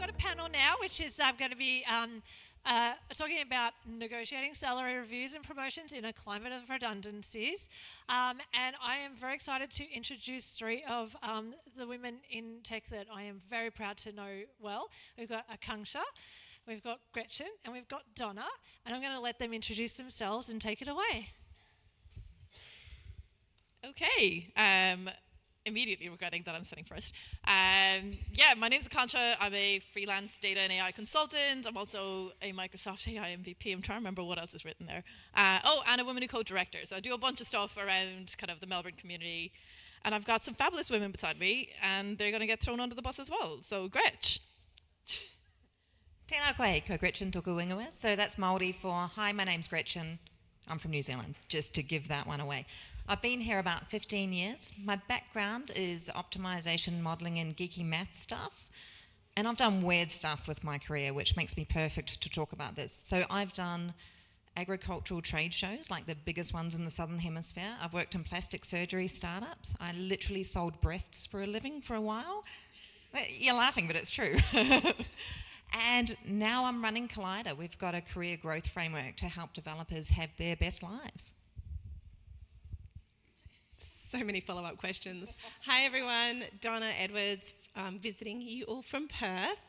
got a panel now, which is going to be talking about negotiating salary reviews and promotions in a climate of redundancies. And I am very excited to introduce three of the women in tech that I am very proud to know well. We've got Akanksha, we've got Gretchen, and we've got Donna. And I'm going to let them introduce themselves and take it away. Okay. Immediately regretting that I'm sitting first. My name's Akanksha. I'm a freelance data and AI consultant. I'm also a Microsoft AI MVP. I'm trying to remember what else is written there. And a Women Who Code director. So I do a bunch of stuff around kind of the Melbourne community. And I've got some fabulous women beside me, and they're going to get thrown under the bus as well. So, Gretch. Tēnā koe, ko Gretchen tōku ingoa. So that's Māori for, hi, my name's Gretchen. I'm from New Zealand, just to give that one away. I've been here about 15 years. My background is optimization, modelling and geeky math stuff. And I've done weird stuff with my career, which makes me perfect to talk about this. So I've done agricultural trade shows, like the biggest ones in the Southern Hemisphere. I've worked in plastic surgery startups. I literally sold breasts for a living for a while. You're laughing, but it's true. And now I'm running Collider. We've got a career growth framework to help developers have their best lives. So many follow-up questions. Hi everyone, Donna Edwards, visiting you all from Perth.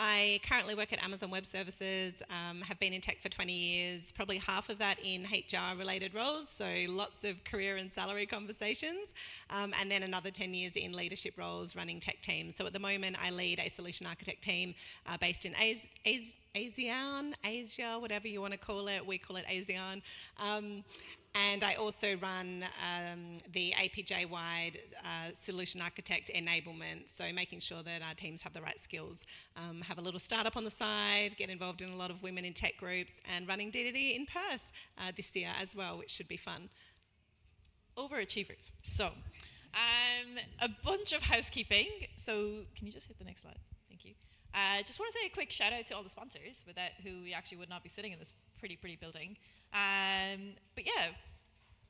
I currently work at Amazon Web Services, have been in tech for 20 years, probably half of that in HR related roles, so lots of career and salary conversations, and then another 10 years in leadership roles running tech teams. So at the moment I lead a solution architect team based in Asia, whatever you want to call it, we call it ASEAN. And I also run the APJ-wide solution architect enablement, so making sure that our teams have the right skills. Have a little startup on the side, get involved in a lot of women in tech groups, and running DDD in Perth this year as well, which should be fun. Overachievers. So, a bunch of housekeeping. So, can you just hit the next slide? Thank you. Just want to say a quick shout out to all the sponsors, without who we actually would not be sitting in this pretty building. But yeah,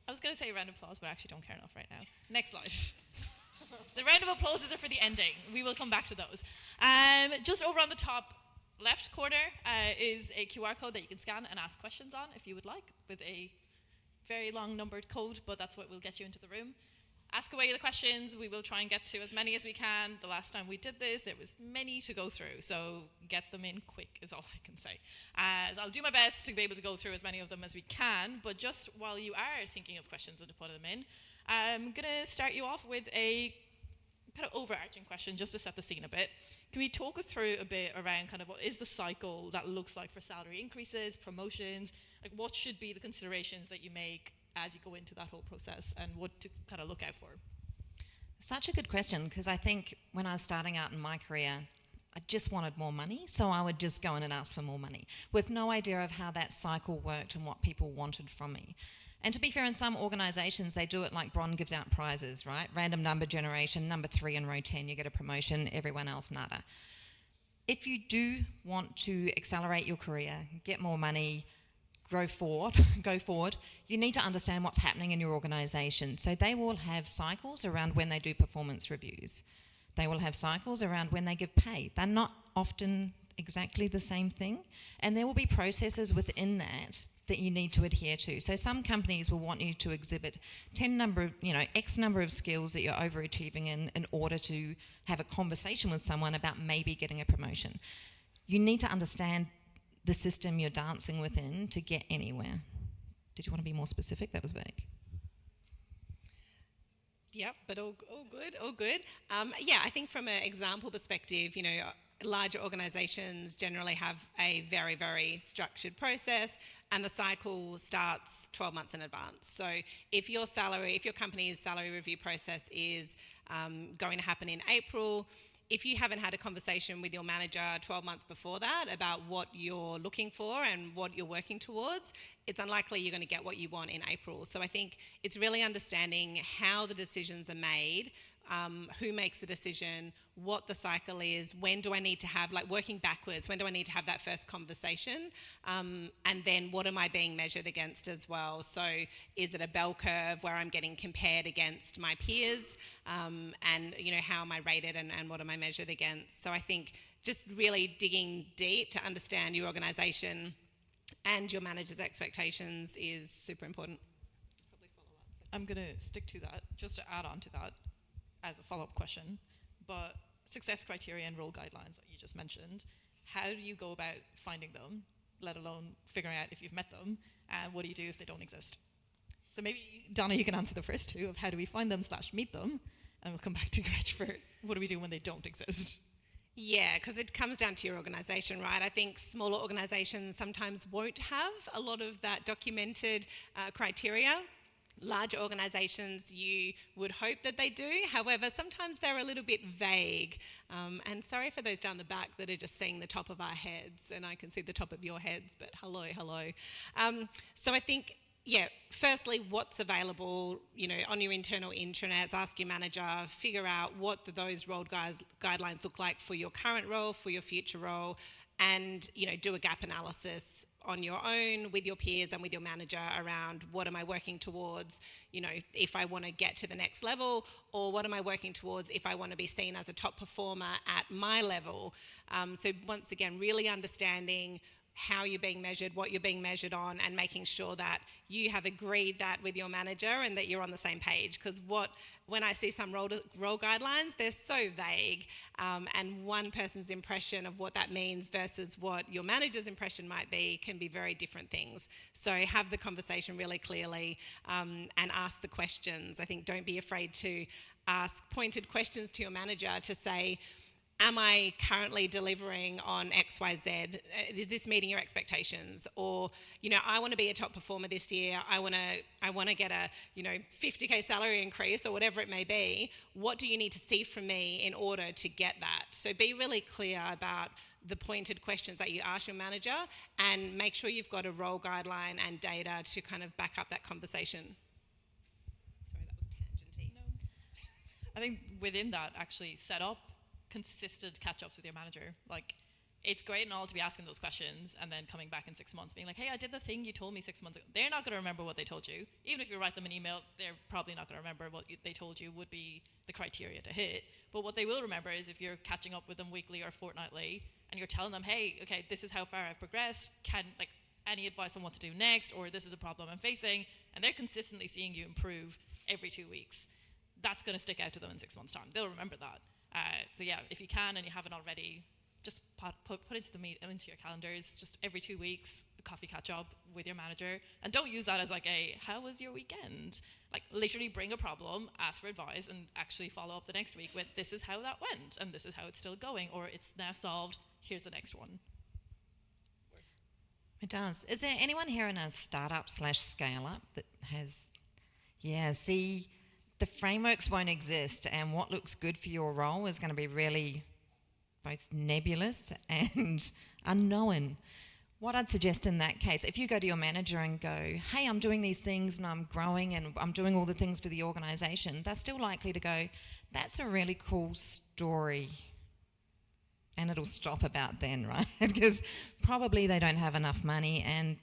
I was going to say a round of applause, but I actually don't care enough right now. Next slide. The round of applauses are for the ending. We will come back to those. Just over on the top left corner is a QR code that you can scan and ask questions on if you would like, with a very long numbered code, but that's what will get you into the room. Ask away the questions. We will try and get to as many as we can. The last time we did this, there was many to go through, so get them in quick is all I can say. So I'll do my best to be able to go through as many of them as we can, but just while you are thinking of questions and to put them in, I'm going to start you off with a kind of overarching question just to set the scene a bit. Can we talk us through a bit around kind of what is the cycle that looks like for salary increases, promotions, like what should be the considerations that you make as you go into that whole process and what to kind of look out for? Such a good question, because I think when I was starting out in my career, I just wanted more money, so I would just go in and ask for more money with no idea of how that cycle worked and what people wanted from me. And to be fair, in some organisations, they do it like Bron gives out prizes, right? Random number generation, number 3 in row 10, you get a promotion, everyone else nada. If you do want to accelerate your career, get more money, go forward, you need to understand what's happening in your organisation. So they will have cycles around when they do performance reviews. They will have cycles around when they give pay. They're not often exactly the same thing. And there will be processes within that you need to adhere to. So some companies will want you to exhibit X number of skills that you're overachieving in order to have a conversation with someone about maybe getting a promotion. You need to understand the system you're dancing within to get anywhere. Did you want to be more specific? That was vague. Yep, but all good. I think from an example perspective, larger organisations generally have a very, very structured process, and the cycle starts 12 months in advance. So if your company's salary review process is going to happen in April, if you haven't had a conversation with your manager 12 months before that about what you're looking for and what you're working towards, it's unlikely you're going to get what you want in April. So I think it's really understanding how the decisions are made, who makes the decision, what the cycle is, when do I need to have, working backwards, when do I need to have that first conversation, and then what am I being measured against as well. So is it a bell curve where I'm getting compared against my peers, and how am I rated and what am I measured against. So I think just really digging deep to understand your organisation and your manager's expectations is super important. I'm going to stick to that, just to add on to that as a follow-up question. But success criteria and role guidelines that you just mentioned, how do you go about finding them, let alone figuring out if you've met them, and what do you do if they don't exist? So maybe, Donna, you can answer the first two of how do we find them / meet them, and we'll come back to Gretchen for what do we do when they don't exist. Yeah, because it comes down to your organisation, right? I think smaller organisations sometimes won't have a lot of that documented criteria. Larger organisations, you would hope that they do. However, sometimes they're a little bit vague. And sorry for those down the back that are just seeing the top of our heads, and I can see the top of your heads, but hello. So I think, firstly, what's available, on your internal intranets, ask your manager, figure out what do those role guidelines look like for your current role, for your future role, and, do a gap analysis on your own, with your peers and with your manager around what am I working towards, if I want to get to the next level, or what am I working towards if I want to be seen as a top performer at my level. So once again, really understanding how you're being measured, what you're being measured on, and making sure that you have agreed that with your manager and that you're on the same page. Because when I see some role guidelines, they're so vague, and one person's impression of what that means versus what your manager's impression might be can be very different things. So have the conversation really clearly, and ask the questions. I think don't be afraid to ask pointed questions to your manager to say, am I currently delivering on X, Y, Z? Is this meeting your expectations? Or, I want to be a top performer this year. I want to get a, 50K salary increase or whatever it may be. What do you need to see from me in order to get that? So be really clear about the pointed questions that you ask your manager, and make sure you've got a role guideline and data to kind of back up that conversation. Sorry, that was tangenty. No. I think within that, actually set up consistent catch-ups with your manager. Like, it's great and all to be asking those questions and then coming back in 6 months being like, hey, I did the thing you told me 6 months ago. They're not going to remember what they told you. Even if you write them an email, they're probably not going to remember what they told you would be the criteria to hit. But what they will remember is if you're catching up with them weekly or fortnightly and you're telling them, hey, okay, this is how far I've progressed, any advice on what to do next, or this is a problem I'm facing, and they're consistently seeing you improve every 2 weeks, that's going to stick out to them in 6 months' time. They'll remember that. So yeah, if you can and you haven't already, just put into your calendars, just every 2 weeks, a coffee catch up with your manager, and don't use that as like how was your weekend? Like, literally bring a problem, ask for advice, and actually follow up the next week with this is how that went, and this is how it's still going, or it's now solved, here's the next one. It does. Is there anyone here in a startup / scale up that has, the frameworks won't exist, and what looks good for your role is going to be really both nebulous and unknown. What I'd suggest in that case, if you go to your manager and go, hey, I'm doing these things and I'm growing and I'm doing all the things for the organisation, they're still likely to go, that's a really cool story. And it'll stop about then, right? Because probably they don't have enough money, and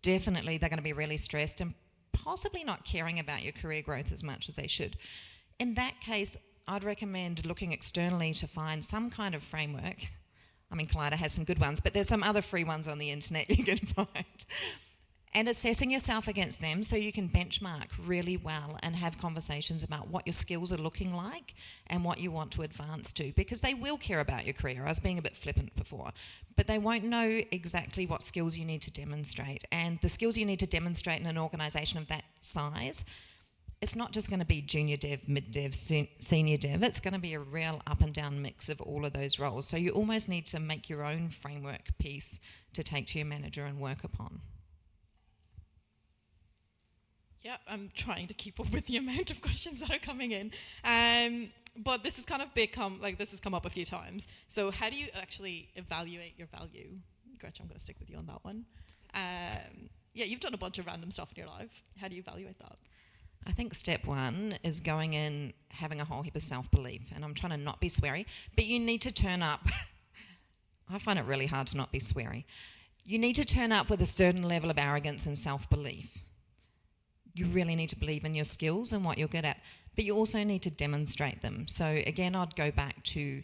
definitely they're going to be really stressed and possibly not caring about your career growth as much as they should. In that case, I'd recommend looking externally to find some kind of framework. I mean, Collider has some good ones, but there's some other free ones on the internet you can find. And assessing yourself against them so you can benchmark really well and have conversations about what your skills are looking like and what you want to advance to, because they will care about your career. I was being a bit flippant before, but they won't know exactly what skills you need to demonstrate. And the skills you need to demonstrate in an organisation of that size, it's not just going to be junior dev, mid dev, senior dev. It's going to be a real up and down mix of all of those roles. So you almost need to make your own framework piece to take to your manager and work upon. Yeah, I'm trying to keep up with the amount of questions that are coming in. But this has kind of this has come up a few times. So how do you actually evaluate your value? Gretchen, I'm going to stick with you on that one. You've done a bunch of random stuff in your life. How do you evaluate that? I think step one is going in, having a whole heap of self-belief. And I'm trying to not be sweary, but you need to turn up. I find it really hard to not be sweary. You need to turn up with a certain level of arrogance and self-belief. You really need to believe in your skills and what you're good at, but you also need to demonstrate them. So again, I'd go back to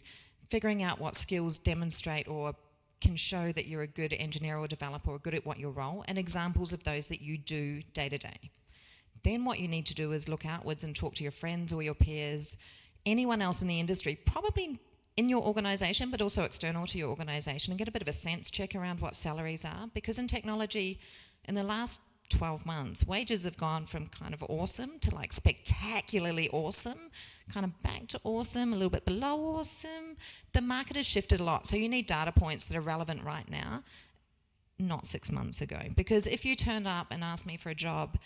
figuring out what skills demonstrate or can show that you're a good engineer or developer or good at what your role, and examples of those that you do day to day. Then what you need to do is look outwards and talk to your friends or your peers, anyone else in the industry, probably in your organisation but also external to your organisation, and get a bit of a sense check around what salaries are, because in technology, in the last 12 months, wages have gone from kind of awesome to like spectacularly awesome, kind of back to awesome, a little bit below awesome. The market has shifted a lot, so you need data points that are relevant right now, not 6 months ago. Because if you turned up and asked me for a job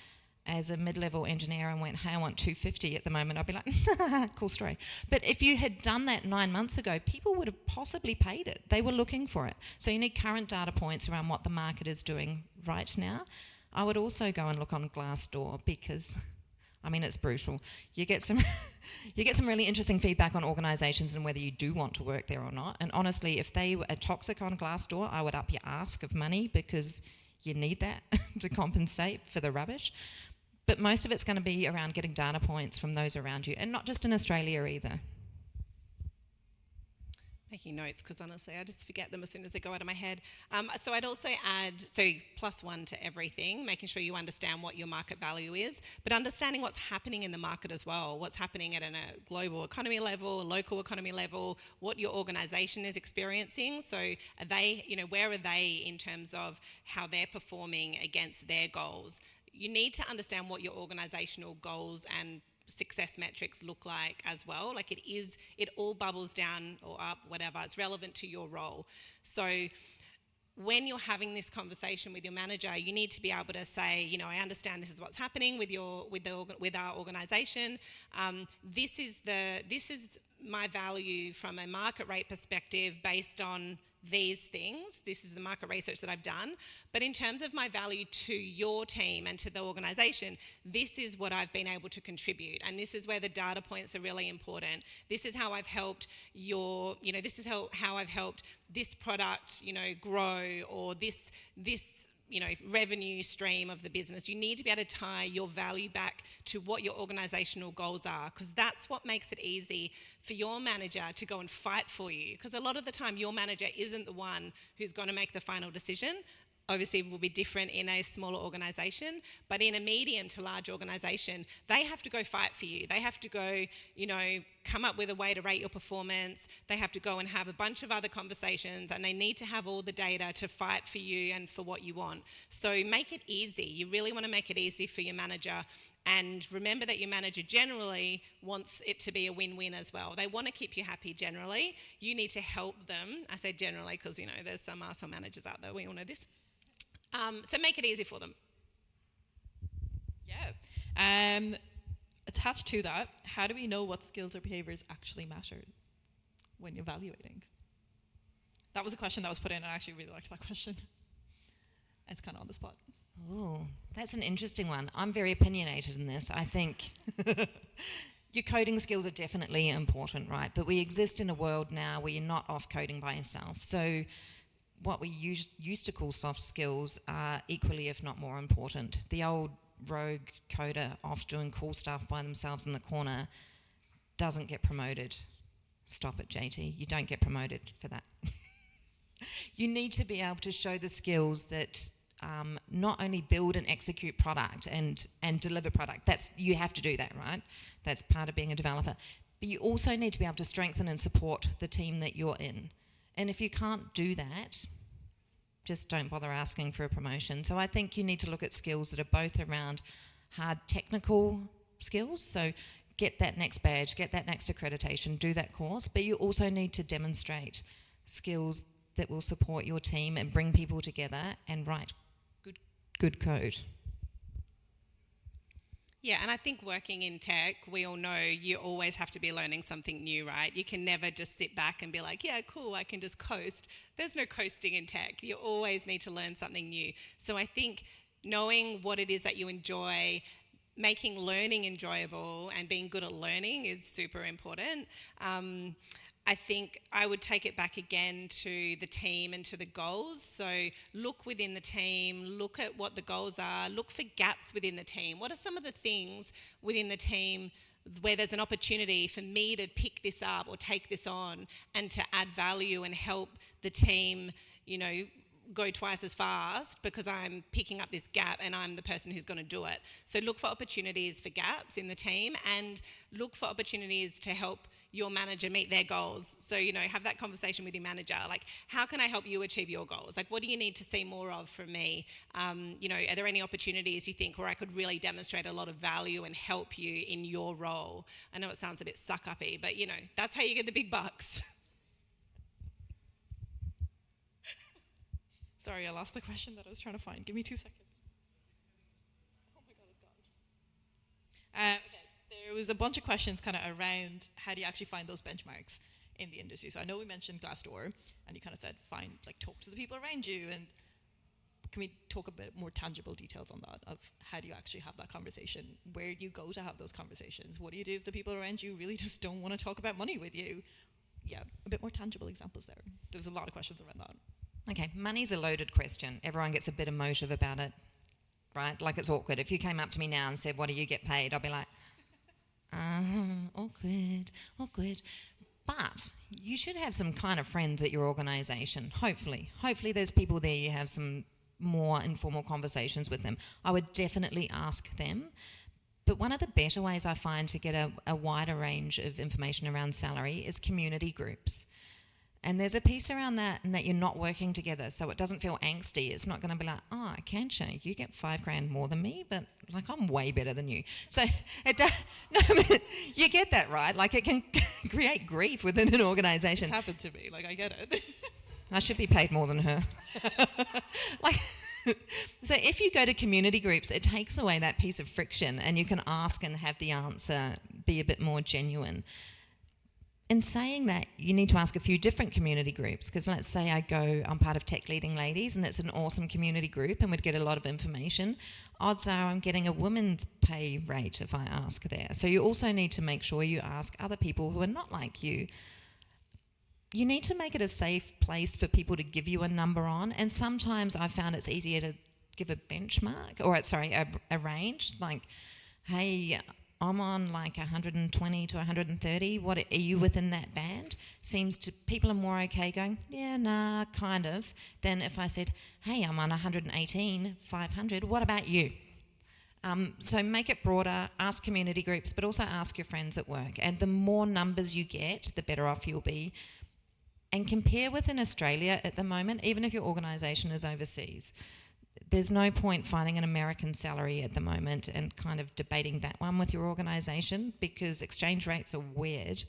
as a mid-level engineer and went, hey, I want 250 at the moment, I'd be like, cool story. But if you had done that 9 months ago, people would have possibly paid it. They were looking for it. So you need current data points around what the market is doing right now. I would also go and look on Glassdoor, because, I mean, it's brutal. You get some really interesting feedback on organisations and whether you do want to work there or not. And honestly, if they are toxic on Glassdoor, I would up your ask of money, because you need that to compensate for the rubbish. But most of it's going to be around getting data points from those around you, and not just in Australia either. Making notes, because honestly I just forget them as soon as they go out of my head. So I'd also add, +1 to everything, making sure you understand what your market value is, but understanding what's happening in the market as well, what's happening at a global economy level, a local economy level, what your organisation is experiencing. So are they, where are they in terms of how they're performing against their goals? You need to understand what your organisational goals and success metrics look like as well. Like it all bubbles down or up, whatever. It's relevant to your role. So when you're having this conversation with your manager, you need to be able to say, I understand this is what's happening with our organisation. This is my value from a market rate perspective based on these things. This is the market research that I've done. But in terms of my value to your team and to the organisation, this is what I've been able to contribute. And this is where the data points are really important. This is how I've helped this is how I've helped this product, grow, or this revenue stream of the business. You need to be able to tie your value back to what your organisational goals are, because that's what makes it easy for your manager to go and fight for you. Because a lot of the time your manager isn't the one who's going to make the final decision. Obviously it will be different in a smaller organisation, but in a medium to large organisation, they have to go fight for you. They have to go, come up with a way to rate your performance. They have to go and have a bunch of other conversations, and they need to have all the data to fight for you and for what you want. So make it easy. You really want to make it easy for your manager. And remember that your manager generally wants it to be a win-win as well. They want to keep you happy generally. You need to help them. I say generally because, there's some arsehole managers out there. We all know this. So make it easy for them. Yeah. Attached to that, how do we know what skills or behaviours actually matter when evaluating? That was a question that was put in, and I actually really liked that question. It's kind of on the spot. Oh, that's an interesting one. I'm very opinionated in this. I think your coding skills are definitely important, right? But we exist in a world now where you're not off coding by yourself. So what we used to call soft skills are equally, if not more important. The old rogue coder off doing cool stuff by themselves in the corner doesn't get promoted. Stop it, JT. You don't get promoted for that. You need to be able to show the skills that not only build and execute product and deliver product. You have to do that, right? That's part of being a developer. But you also need to be able to strengthen and support the team that you're in. And if you can't do that, just don't bother asking for a promotion. So I think you need to look at skills that are both around hard technical skills. So get that next badge, get that next accreditation, do that course. But you also need to demonstrate skills that will support your team and bring people together and write good code. Yeah, and I think working in tech, we all know you always have to be learning something new, right? You can never just sit back and be like, yeah, cool, I can just coast. There's no coasting in tech. You always need to learn something new. So I think knowing what it is that you enjoy, making learning enjoyable and being good at learning is super important. I think I would take it back again to the team and to the goals. So look within the team, look at what the goals are, look for gaps within the team. What are some of the things within the team where there's an opportunity for me to pick this up or take this on and to add value and help the team, you know, go twice as fast because I'm picking up this gap and I'm the person who's going to do it. So look for opportunities for gaps in the team and look for opportunities to help your manager meet their goals. So, you know, have that conversation with your manager. Like, how can I help you achieve your goals? Like, what do you need to see more of from me? You know, are there any opportunities you think where I could really demonstrate a lot of value and help you in your role? I know it sounds a bit suck-uppy, but, you know, that's how you get the big bucks. Sorry, I lost the question that I was trying to find. Give me 2 seconds. Oh my God, it's gone. Okay, there was a bunch of questions kind of around how do you actually find those benchmarks in the industry. So I know we mentioned Glassdoor, and you kind of said, talk to the people around you. And can we talk a bit more tangible details on that of how do you actually have that conversation? Where do you go to have those conversations? What do you do if the people around you really just don't want to talk about money with you? Yeah, a bit more tangible examples there. There's a lot of questions around that. Okay, money's a loaded question. Everyone gets a bit emotive about it, right? Like, it's awkward. If you came up to me now and said, what do you get paid? I'll be like, awkward. But you should have some kind of friends at your organisation, hopefully. Hopefully there's people there you have some more informal conversations with them. I would definitely ask them. But one of the better ways I find to get a wider range of information around salary is community groups. And there's a piece around that, and that you're not working together, so it doesn't feel angsty. It's not going to be like, oh, Akanksha, you get $5,000 more than me, but like I'm way better than you. So it does. No, but you get that, right? Like, it can create grief within an organisation. It's happened to me. Like, I get it. I should be paid more than her. Like, so if you go to community groups, it takes away that piece of friction, and you can ask and have the answer be a bit more genuine. In saying that, you need to ask a few different community groups, because let's say I'm part of Tech Leading Ladies, and it's an awesome community group and would get a lot of information. Odds are I'm getting a women's pay rate if I ask there. So you also need to make sure you ask other people who are not like you. You need to make it a safe place for people to give you a number on, and sometimes I found it's easier to give a benchmark, or a range, like, hey, I'm on like 120 to 130. What are you within that band? People are more okay going, yeah, nah, kind of, than if I said, hey, I'm on 118, 500. What about you? So make it broader, ask community groups, but also ask your friends at work. And the more numbers you get, the better off you'll be. And compare within Australia at the moment, even if your organisation is overseas. There's no point finding an American salary at the moment and kind of debating that one with your organisation, because exchange rates are weird.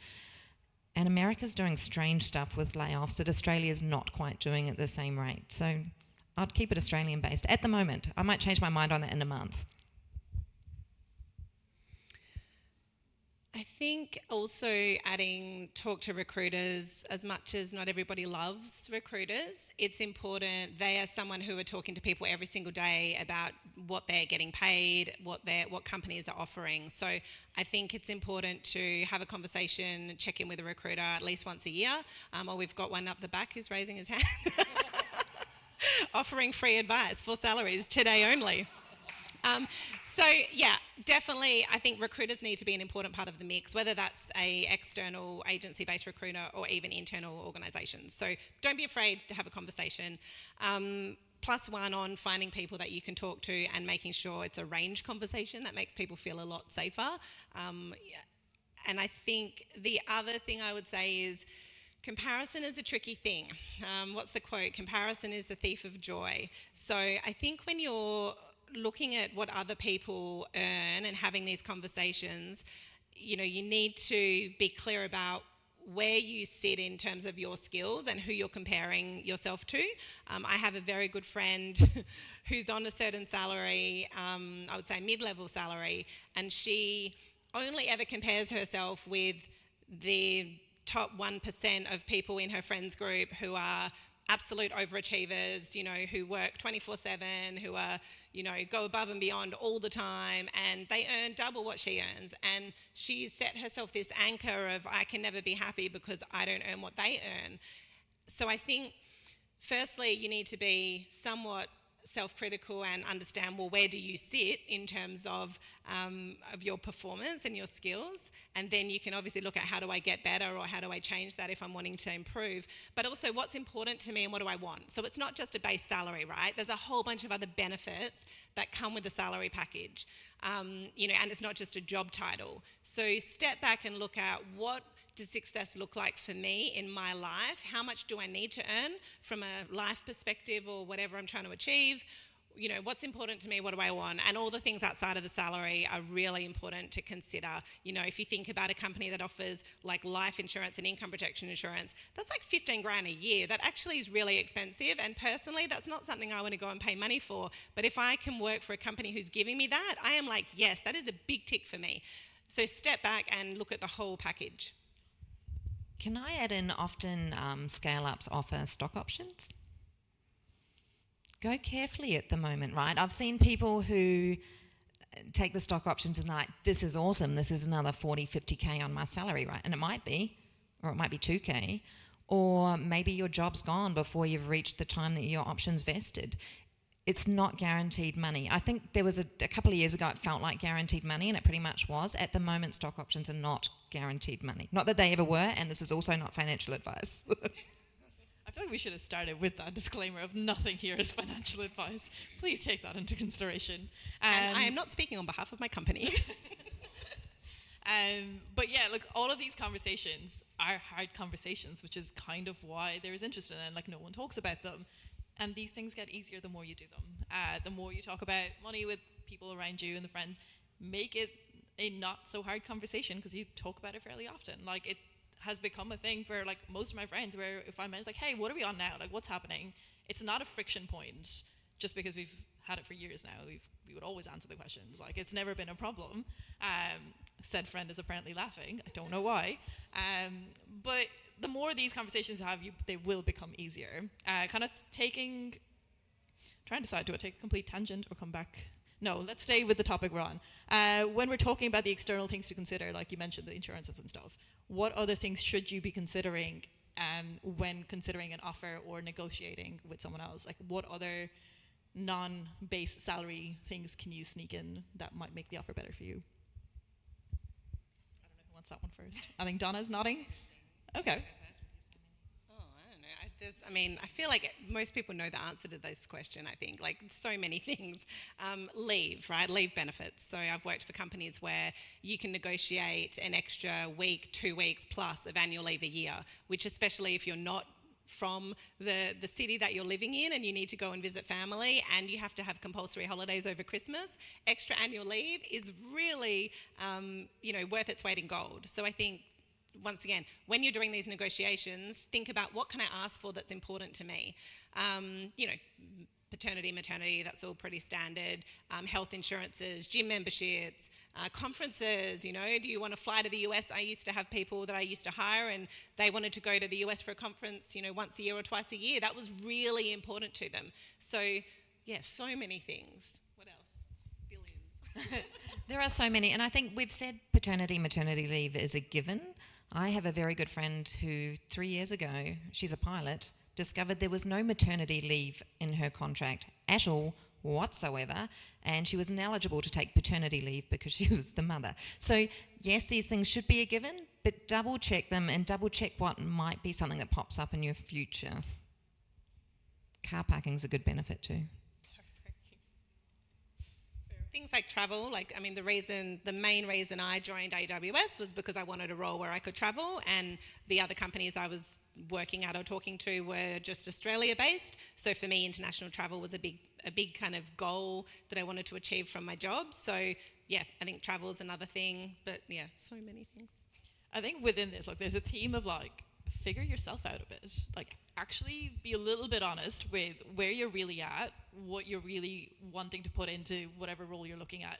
And America's doing strange stuff with layoffs that Australia's not quite doing at the same rate. So I'd keep it Australian based at the moment. I might change my mind on that in a month. I think also adding talk to recruiters. As much as not everybody loves recruiters, it's important. They are someone who are talking to people every single day about what they're getting paid, what companies are offering. So I think it's important to have a conversation, check in with a recruiter at least once a year. Or we've got one up the back who's raising his hand. Offering free advice for salaries today only. So yeah, definitely I think recruiters need to be an important part of the mix, whether that's a external agency-based recruiter or even internal organisations. So don't be afraid to have a conversation. +1 on finding people that you can talk to and making sure it's a range conversation that makes people feel a lot safer. And I think the other thing I would say is comparison is a tricky thing. What's the quote? Comparison is the thief of joy. So I think when you're looking at what other people earn and having these conversations, you need to be clear about where you sit in terms of your skills and who you're comparing yourself to. I have a very good friend who's on a certain salary, I would say mid-level salary, and she only ever compares herself with the top 1% of people in her friends group who are absolute overachievers, who work 24/7, who are, go above and beyond all the time, and they earn double what she earns. And she's set herself this anchor of, I can never be happy because I don't earn what they earn. So I think, firstly, you need to be somewhat self-critical and understand, well, where do you sit in terms of your performance and your skills? And then you can obviously look at how do I get better or how do I change that if I'm wanting to improve. But also what's important to me and what do I want. So it's not just a base salary, right? There's a whole bunch of other benefits that come with the salary package. And it's not just a job title. So step back and look at what does success look like for me in my life? How much do I need to earn from a life perspective or whatever I'm trying to achieve? What's important to me, what do I want? And all the things outside of the salary are really important to consider. If you think about a company that offers like life insurance and income protection insurance, that's like 15 grand a year. That actually is really expensive. And personally, that's not something I want to go and pay money for. But if I can work for a company who's giving me that, I am like, yes, that is a big tick for me. So step back and look at the whole package. Can I add in often scale-ups offer stock options? Go carefully at the moment, right? I've seen people who take the stock options and they're like, this is awesome, this is another 40, 50K on my salary, right? And it might be, or it might be 2K, or maybe your job's gone before you've reached the time that your option's vested. It's not guaranteed money. I think there was a couple of years ago it felt like guaranteed money, and it pretty much was. At the moment, stock options are not guaranteed money. Not that they ever were, and this is also not financial advice. I feel like we should have started with that disclaimer of nothing here is financial advice. Please take that into consideration. And I am not speaking on behalf of my company. But yeah, look, all of these conversations are hard conversations, which is kind of why there is interest in it, and like no one talks about them. And these things get easier the more you do them. The more you talk about money with people around you and the friends, make it a not so hard conversation because you talk about it fairly often. Like it has become a thing for like most of my friends where if I'm like, hey, what are we on now? Like what's happening? It's not a friction point just because we've had it for years now. We would always answer the questions. Like it's never been a problem. Said friend is apparently laughing. I don't know why. But the more these conversations have, they will become easier. Trying to decide, do I take a complete tangent or come back? No, let's stay with the topic we're on. When we're talking about the external things to consider, like you mentioned, the insurances and stuff, what other things should you be considering when considering an offer or negotiating with someone else? Like what other non-base salary things can you sneak in that might make the offer better for you? I don't know who wants that one first. I think Donna's nodding. Okay. I feel like most people know the answer to this question, I think. Like, so many things. Leave, right? Leave benefits. So I've worked for companies where you can negotiate an extra week, 2 weeks plus of annual leave a year, which especially if you're not from the city that you're living in and you need to go and visit family and you have to have compulsory holidays over Christmas, extra annual leave is really, worth its weight in gold. So I think, once again, when you're doing these negotiations, think about what can I ask for that's important to me. Paternity, maternity, that's all pretty standard. Health insurances, gym memberships, conferences, do you want to fly to the US? I used to have people that I used to hire and they wanted to go to the US for a conference, once a year or twice a year. That was really important to them. So, yeah, so many things. What else? Billions. There are so many, and I think we've said paternity, maternity leave is a given. I have a very good friend who 3 years ago, she's a pilot, discovered there was no maternity leave in her contract at all whatsoever, and she was ineligible to take paternity leave because she was the mother. So yes, these things should be a given, but double check them and double check what might be something that pops up in your future. Car parking's a good benefit too. Things like travel, the main reason I joined AWS was because I wanted a role where I could travel, and the other companies I was working at or talking to were just Australia based. So for me, international travel was a big kind of goal that I wanted to achieve from my job. So yeah, I think travel is another thing, but yeah, so many things. I think within this, there's a theme of figure yourself out a bit. Actually be a little bit honest with where you're really at, what you're really wanting to put into whatever role you're looking at.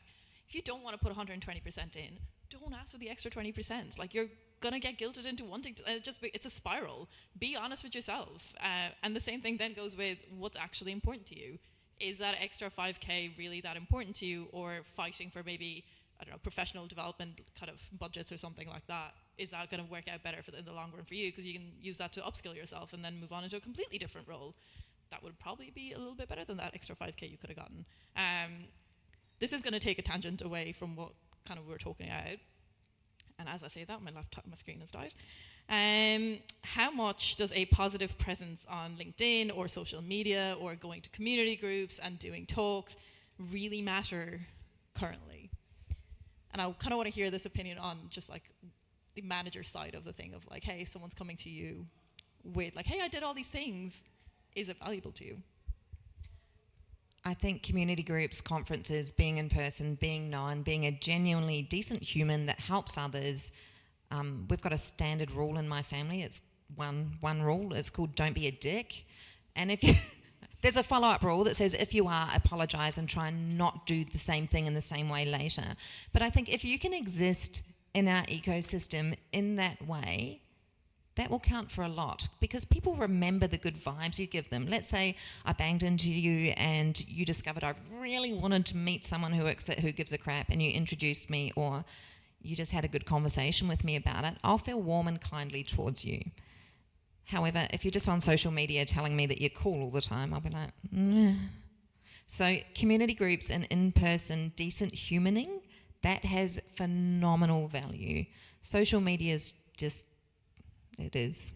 If you don't want to put 120% in, don't ask for the extra 20%. You're gonna get guilted into wanting to. It's a spiral. Be honest with yourself. And the same thing then goes with what's actually important to you. Is that extra 5K really that important to you, or fighting for maybe, professional development kind of budgets or something like that? Is that going to work out better in the long run for you? Because you can use that to upskill yourself and then move on into a completely different role. That would probably be a little bit better than that extra 5K you could have gotten. This is going to take a tangent away from what kind of we were talking about. And as I say that, my screen has died. How much does a positive presence on LinkedIn or social media or going to community groups and doing talks really matter currently? And I kind of want to hear this opinion on just like the manager side of the thing of like, hey, someone's coming to you with like, hey, I did all these things. Is it valuable to you? I think community groups, conferences, being in person, being known, being a genuinely decent human that helps others. We've got a standard rule in my family. It's one rule. It's called don't be a dick. And if you there's a follow-up rule that says if you are, apologise and try and not do the same thing in the same way later. But I think if you can exist in our ecosystem in that way, that will count for a lot because people remember the good vibes you give them. Let's say I banged into you and you discovered I really wanted to meet someone who gives a crap and you introduced me, or you just had a good conversation with me about it. I'll feel warm and kindly towards you. However, if you're just on social media telling me that you're cool all the time, I'll be like, nah. So community groups and in-person decent humaning, that has phenomenal value. Social media is just, it is.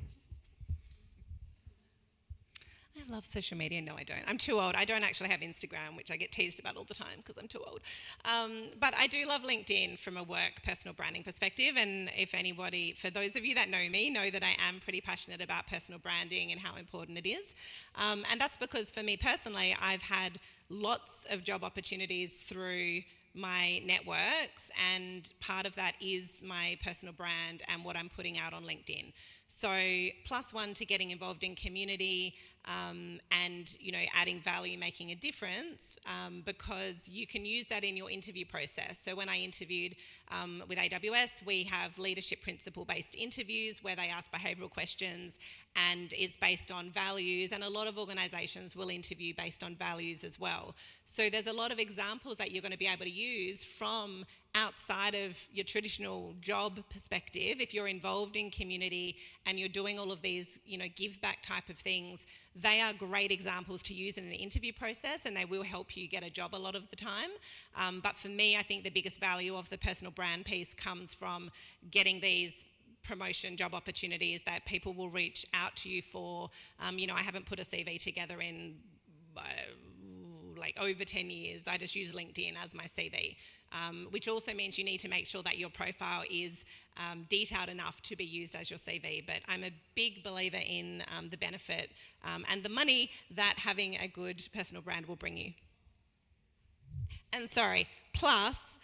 I love social media. No, I don't. I'm too old. I don't actually have Instagram, which I get teased about all the time because I'm too old. But I do love LinkedIn from a work personal branding perspective. And if anybody, for those of you that know me, know that I am pretty passionate about personal branding and how important it is. And that's because for me personally, I've had lots of job opportunities through my networks, and part of that is my personal brand and what I'm putting out on LinkedIn. So +1 to getting involved in community and, you know, adding value, making a difference, because you can use that in your interview process. So when I interviewed with AWS, we have leadership principle based interviews where they ask behavioural questions, and it's based on values, and a lot of organisations will interview based on values as well. So there's a lot of examples that you're going to be able to use from outside of your traditional job perspective. If you're involved in community and you're doing all of these, you know, give back type of things, they are great examples to use in an interview process, and they will help you get a job a lot of the time. But for me, I think the biggest value of the personal brand piece comes from getting these promotion job opportunities that people will reach out to you for. You know, I haven't put a CV together in like over 10 years. I just use LinkedIn as my CV, which also means you need to make sure that your profile is detailed enough to be used as your CV. But I'm a big believer in the benefit and the money that having a good personal brand will bring you. And sorry, plus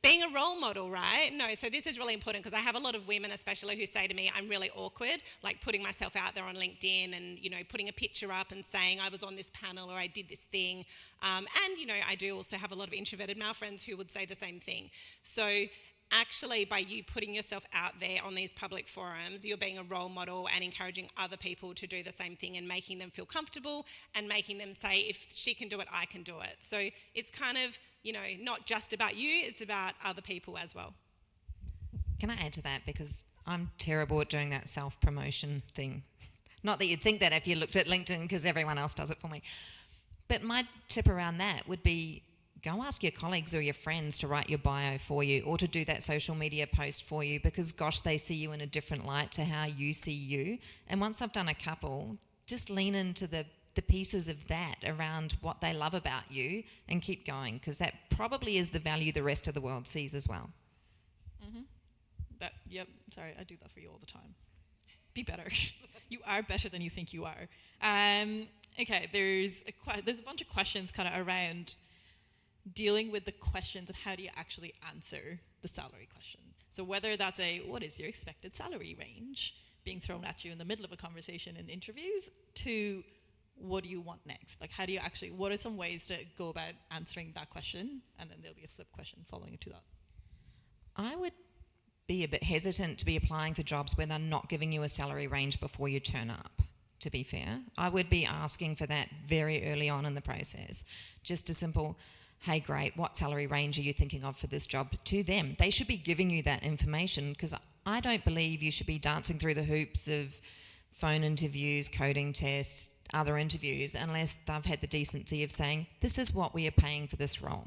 being a role model, right? No, so this is really important because I have a lot of women especially who say to me, I'm really awkward, like putting myself out there on LinkedIn and, you know, putting a picture up and saying I was on this panel or I did this thing. And, you know, I do also have a lot of introverted male friends who would say the same thing. So actually, by you putting yourself out there on these public forums, you're being a role model and encouraging other people to do the same thing and making them feel comfortable and making them say, if she can do it, I can do it. So it's kind of, you know, not just about you, it's about other people as well. Can I add to that? Because I'm terrible at doing that self-promotion thing. Not that you'd think that if you looked at LinkedIn, because everyone else does it for me. But my tip around that would be, go ask your colleagues or your friends to write your bio for you or to do that social media post for you, because gosh, they see you in a different light to how you see you. And once I've done a couple, just lean into the pieces of that around what they love about you and keep going, because that probably is the value the rest of the world sees as well. Yep, sorry, I do that for you all the time. Be better. You are better than you think you are. Okay, there's a bunch of questions kind of around dealing with the questions and how do you actually answer the salary question. So whether that's what is your expected salary range being thrown at you in the middle of a conversation in interviews, to what do you want next? Like, what are some ways to go about answering that question? And then there'll be a flip question following to that. I would be a bit hesitant to be applying for jobs where they're not giving you a salary range before you turn up, to be fair. I would be asking for that very early on in the process. Just a simple, hey, great, what salary range are you thinking of for this job, to them. They should be giving you that information, because I don't believe you should be dancing through the hoops of phone interviews, coding tests, other interviews, unless they've had the decency of saying, this is what we are paying for this role.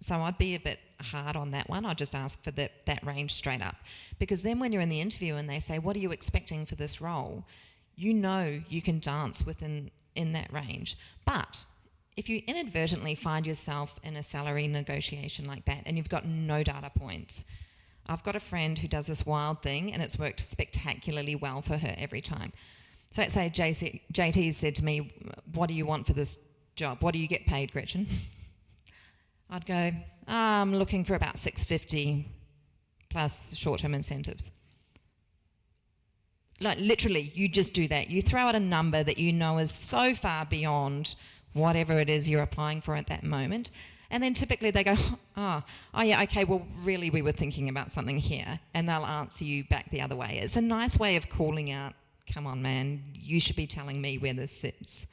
So I'd be a bit hard on that one. I'd just ask for that range straight up. Because then when you're in the interview and they say, what are you expecting for this role? You know you can dance in that range. But if you inadvertently find yourself in a salary negotiation like that and you've got no data points, I've got a friend who does this wild thing and it's worked spectacularly well for her every time. So let's say JT said to me, what do you want for this job? What do you get paid, Gretchen? I'd go, I'm looking for about $650 plus short-term incentives. Like literally, you just do that. You throw out a number that you know is so far beyond whatever it is you're applying for at that moment. And then typically they go, oh yeah, okay, well, really we were thinking about something here. And they'll answer you back the other way. It's a nice way of calling out, come on, man, you should be telling me where this sits.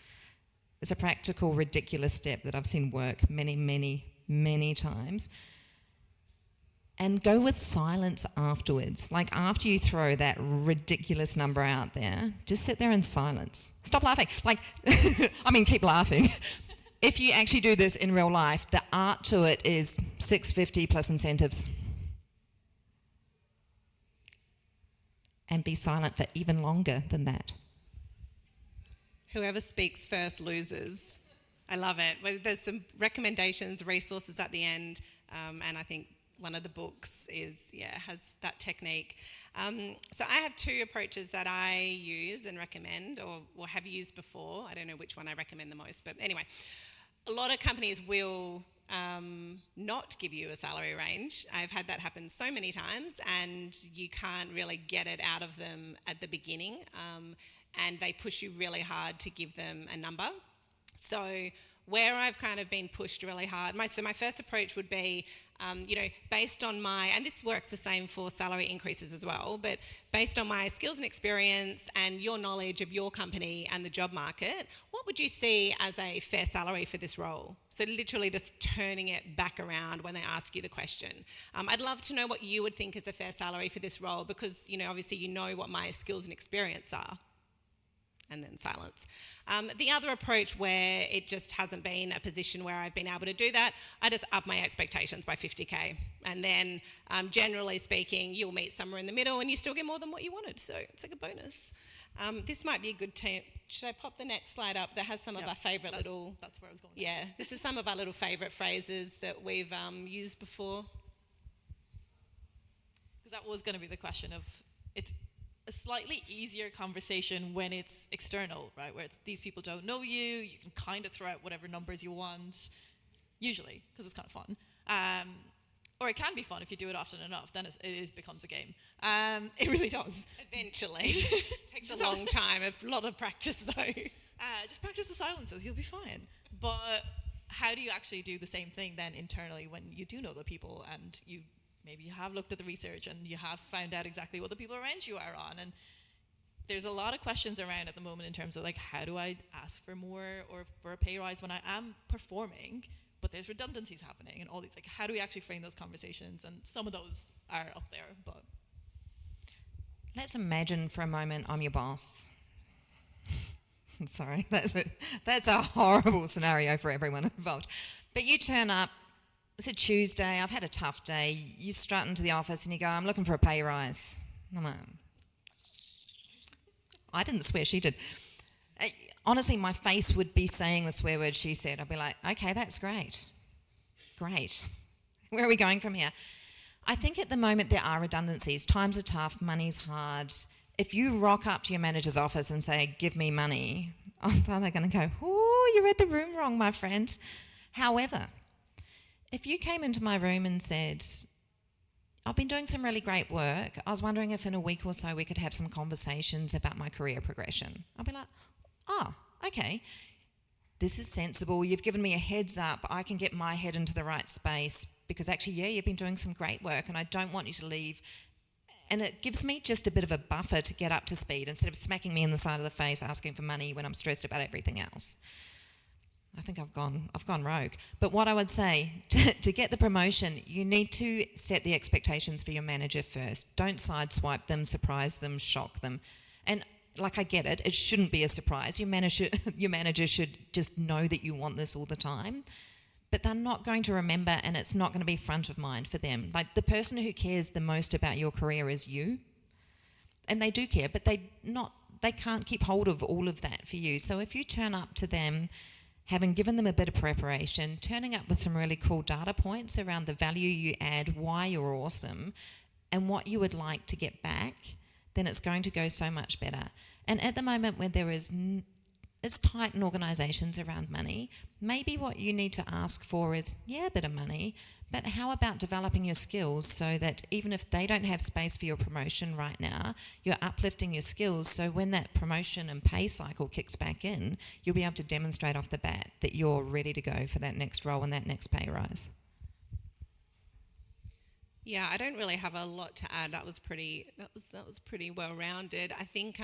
It's a practical, ridiculous step that I've seen work many, many, many times. And go with silence afterwards. Like after you throw that ridiculous number out there, just sit there in silence. Stop laughing. Like, I mean, keep laughing. If you actually do this in real life, the art to it is $650 plus incentives. And be silent for even longer than that. Whoever speaks first loses. I love it. Well, there's some recommendations, resources at the end, and I think one of the books has that technique. So I have two approaches that I use and recommend, or have used before. I don't know which one I recommend the most, but anyway, a lot of companies will not give you a salary range. I've had that happen so many times, and you can't really get it out of them at the beginning, and they push you really hard to give them a number. So where I've kind of been pushed really hard, my first approach would be, based on and this works the same for salary increases as well, but based on my skills and experience and your knowledge of your company and the job market, what would you see as a fair salary for this role? So literally just turning it back around when they ask you the question. I'd love to know what you would think is a fair salary for this role because, obviously you know what my skills and experience are. And then silence. The other approach where it just hasn't been a position where I've been able to do that, I just up my expectations by 50K. And then generally speaking, you'll meet somewhere in the middle and you still get more than what you wanted. So it's like a bonus. This might be a good team. Should I pop the next slide up that has some of our favourite little... That's where I was going next. Yeah, this is some of our little favourite phrases that we've used before. Because that was going to be the question of... It's a slightly easier conversation when it's external, right? Where it's these people don't know you, you can kind of throw out whatever numbers you want, usually, because it's kind of fun. Or it can be fun if you do it often enough, then it becomes a game. It really does. Eventually. It takes a long time, a lot of practice though. Just practice the silences, you'll be fine. But how do you actually do the same thing then internally when you do know the people and maybe you have looked at the research and you have found out exactly what the people around you are on? And there's a lot of questions around at the moment in terms of like, how do I ask for more or for a pay rise when I am performing, but there's redundancies happening and all these, like, how do we actually frame those conversations? And some of those are up there, but. Let's imagine for a moment I'm your boss. Sorry, that's a horrible scenario for everyone involved. But you turn up, it's a Tuesday, I've had a tough day, you strut into the office and you go, I'm looking for a pay rise. I'm like, I didn't swear, she did. Honestly, my face would be saying the swear word she said. I'd be like, okay, that's great. Great. Where are we going from here? I think at the moment there are redundancies. Times are tough, money's hard. If you rock up to your manager's office and say, give me money, they're going to go, oh, you read the room wrong, my friend. However, if you came into my room and said, I've been doing some really great work, I was wondering if in a week or so we could have some conversations about my career progression. I'll be like, oh, okay, this is sensible. You've given me a heads up. I can get my head into the right space because actually, yeah, you've been doing some great work and I don't want you to leave. And it gives me just a bit of a buffer to get up to speed instead of smacking me in the side of the face asking for money when I'm stressed about everything else. I think I've gone rogue. But what I would say, to get the promotion, you need to set the expectations for your manager first. Don't sideswipe them, surprise them, shock them. And like, I get it, it shouldn't be a surprise. Your manager should just know that you want this all the time. but they're not going to remember, and it's not going to be front of mind for them. Like, the person who cares the most about your career is you, and they do care, but they can't keep hold of all of that for you. So if you turn up to them, having given them a bit of preparation, turning up with some really cool data points around the value you add, why you're awesome, and what you would like to get back, then it's going to go so much better. And at the moment when there is it's tight in organisations around money, maybe what you need to ask for is, a bit of money, but how about developing your skills so that even if they don't have space for your promotion right now, you're uplifting your skills, so when that promotion and pay cycle kicks back in, you'll be able to demonstrate off the bat that you're ready to go for that next role and that next pay rise. Yeah, I don't really have a lot to add. That was pretty well rounded. I think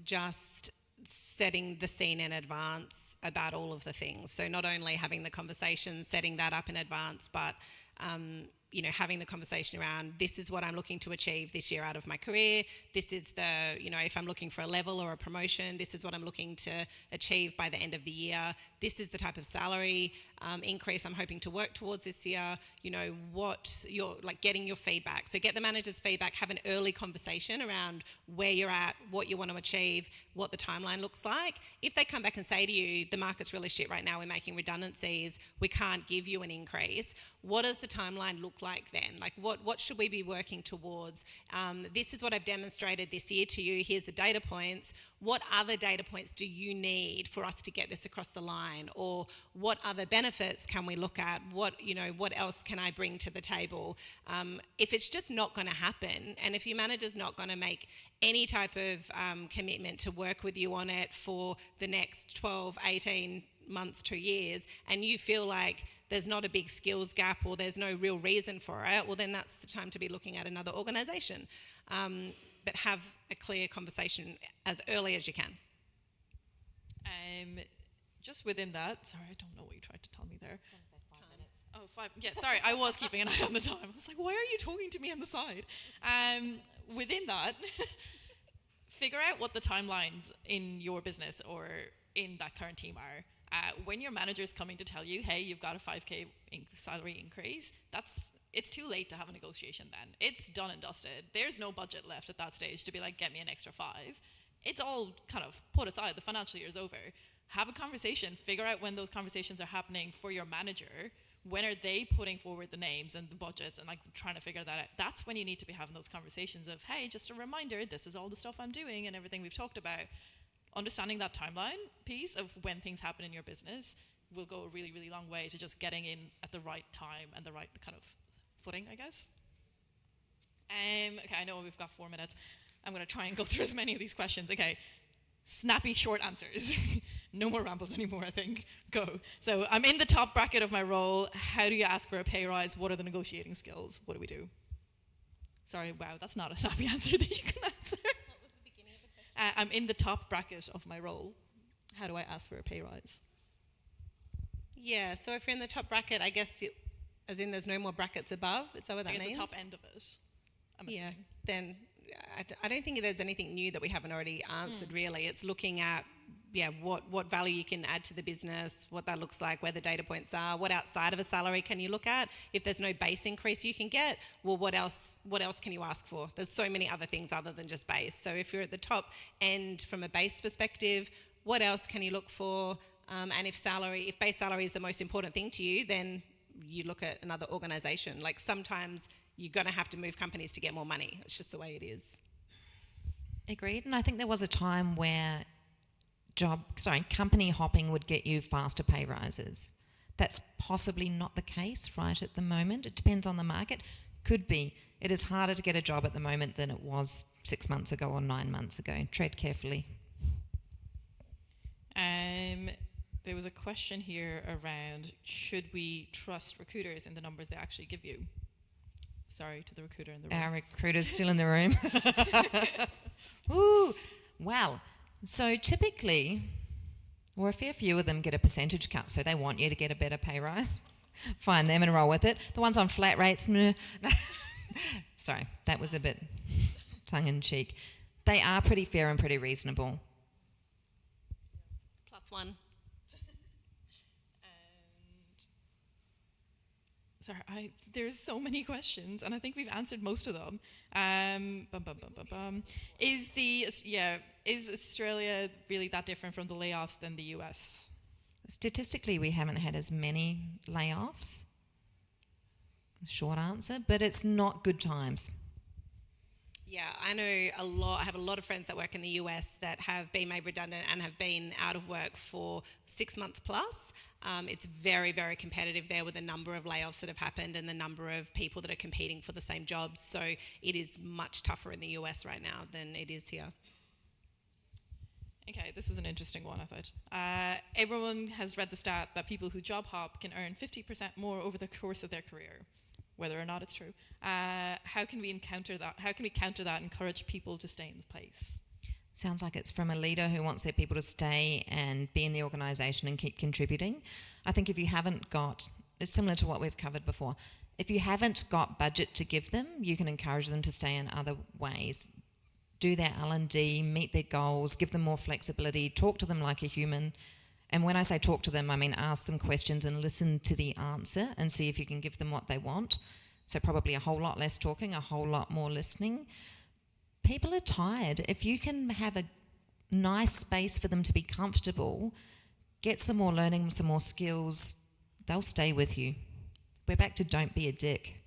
just setting the scene in advance about all of the things. So not only having the conversation, setting that up in advance, but having the conversation around, this is what I'm looking to achieve this year out of my career. This is if I'm looking for a level or a promotion, this is what I'm looking to achieve by the end of the year. This is the type of salary increase I'm hoping to work towards this year. What you're getting your feedback. So get the manager's feedback, have an early conversation around where you're at, what you want to achieve, what the timeline looks like. If they come back and say to you, the market's really shit right now, we're making redundancies, we can't give you an increase, what does the timeline look like then? What should we be working towards? This is what I've demonstrated this year to you. Here's the data points. What other data points do you need for us to get this across the line? Or what other benefits can we look at? What else can I bring to the table? If it's just not going to happen, and if your manager's not going to make any type of commitment to work with you on it for the next 12, 18 months, 2 years, and you feel like there's not a big skills gap or there's no real reason for it, well, then that's the time to be looking at another organisation. But have a clear conversation as early as you can. Just within that, sorry, I don't know what you tried to tell me there. I was going to say 5 minutes. Oh, 5. Yeah, sorry, I was keeping an eye on the time. I was like, why are you talking to me on the side? Within that, figure out what the timelines in your business or in that current team are. When your manager's coming to tell you, hey, you've got a 5K salary increase, it's too late to have a negotiation then. It's done and dusted. There's no budget left at that stage to be like, get me an extra 5. It's all kind of put aside. The financial year's over. Have a conversation. Figure out when those conversations are happening for your manager. When are they putting forward the names and the budgets and trying to figure that out? That's when you need to be having those conversations of, hey, just a reminder, this is all the stuff I'm doing and everything we've talked about. Understanding that timeline piece of when things happen in your business will go a really, really long way to just getting in at the right time and the right kind of footing, I guess. Okay, I know we've got 4 minutes. I'm going to try and go through as many of these questions. Okay, snappy, short answers. No more rambles anymore, I think. Go. So I'm in the top bracket of my role. How do you ask for a pay rise? What are the negotiating skills? What do we do? Sorry, wow, that's not a snappy answer that you can answer. What was the beginning of the question? I'm in the top bracket of my role. How do I ask for a pay rise? Yeah, so if you're in the top bracket, I guess, as in there's no more brackets above, is that what that means? The top end of it, I'm assuming. Yeah, then I don't think there's anything new that we haven't already answered, really. It's looking at, what value you can add to the business, what that looks like, where the data points are, what outside of a salary can you look at? If there's no base increase you can get, well, what else can you ask for? There's so many other things other than just base. So if you're at the top end from a base perspective, what else can you look for? And if base salary is the most important thing to you, then you look at another organisation. Sometimes you're going to have to move companies to get more money. It's just the way it is. Agreed. And I think there was a time where company hopping would get you faster pay rises. That's possibly not the case right at the moment. It depends on the market. Could be. It is harder to get a job at the moment than it was 6 months ago or 9 months ago. Tread carefully. There was a question here around, should we trust recruiters in the numbers they actually give you? Sorry to the recruiter in the room. Our recruiter's still in the room. Ooh, well, so typically, or a fair few of them get a percentage cut, so they want you to get a better pay rise. Fine, them and roll with it. The ones on flat rates, sorry, that was a bit tongue-in-cheek. They are pretty fair and pretty reasonable. +1. Sorry, there's so many questions, and I think we've answered most of them. Is Australia really that different from the layoffs than the US? Statistically, we haven't had as many layoffs. Short answer, but it's not good times. Yeah, I know I have a lot of friends that work in the US that have been made redundant and have been out of work for 6 months plus. It's very, very competitive there with the number of layoffs that have happened and the number of people that are competing for the same jobs. So it is much tougher in the US right now than it is here. Okay, this was an interesting one, I thought. Everyone has read the stat that people who job hop can earn 50% more over the course of their career, whether or not it's true. How can we counter that? How can we counter that and encourage people to stay in the place? Sounds like it's from a leader who wants their people to stay and be in the organisation and keep contributing. I think if you haven't got, it's similar to what we've covered before, if you haven't got budget to give them, you can encourage them to stay in other ways. Do their L&D, meet their goals, give them more flexibility, talk to them like a human. And when I say talk to them, I mean ask them questions and listen to the answer and see if you can give them what they want. So probably a whole lot less talking, a whole lot more listening. People are tired. If you can have a nice space for them to be comfortable, get some more learning, some more skills, they'll stay with you. We're back to don't be a dick.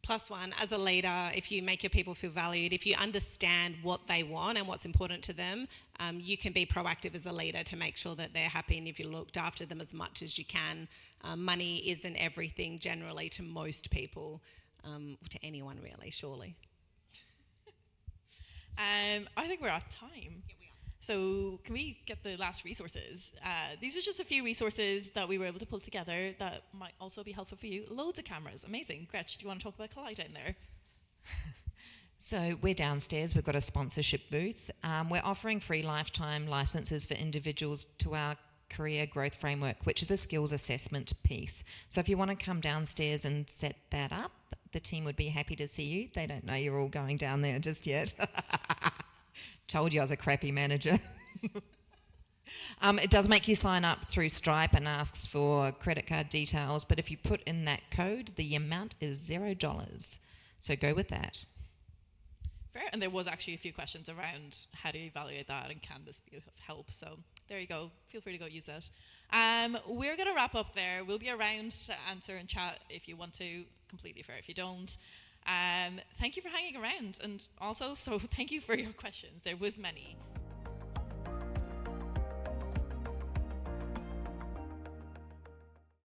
Plus one, as a leader, if you make your people feel valued, if you understand what they want and what's important to them, you can be proactive as a leader to make sure that they're happy, and if you looked after them as much as you can. Money isn't everything generally to most people, to anyone really, surely. I think we're out of time. Yeah, we are. So can we get the last resources? These are just a few resources that we were able to pull together that might also be helpful for you. Loads of cameras, amazing. Gretchen, do you want to talk about Collide in there? So we're downstairs, we've got a sponsorship booth. We're offering free lifetime licenses for individuals to our career growth framework, which is a skills assessment piece. So if you want to come downstairs and set that up, the team would be happy to see you. They don't know you're all going down there just yet. Told you I was a crappy manager. It does make you sign up through Stripe and asks for credit card details, but if you put in that code, the amount is $0. So go with that. Fair. And there was actually a few questions around how do you evaluate that and can this be of help? So there you go. Feel free to go use that. We're going to wrap up there. We'll be around to answer and chat if you want to. Completely fair if you don't. Thank you for hanging around, and also, so thank you for your questions. There was many.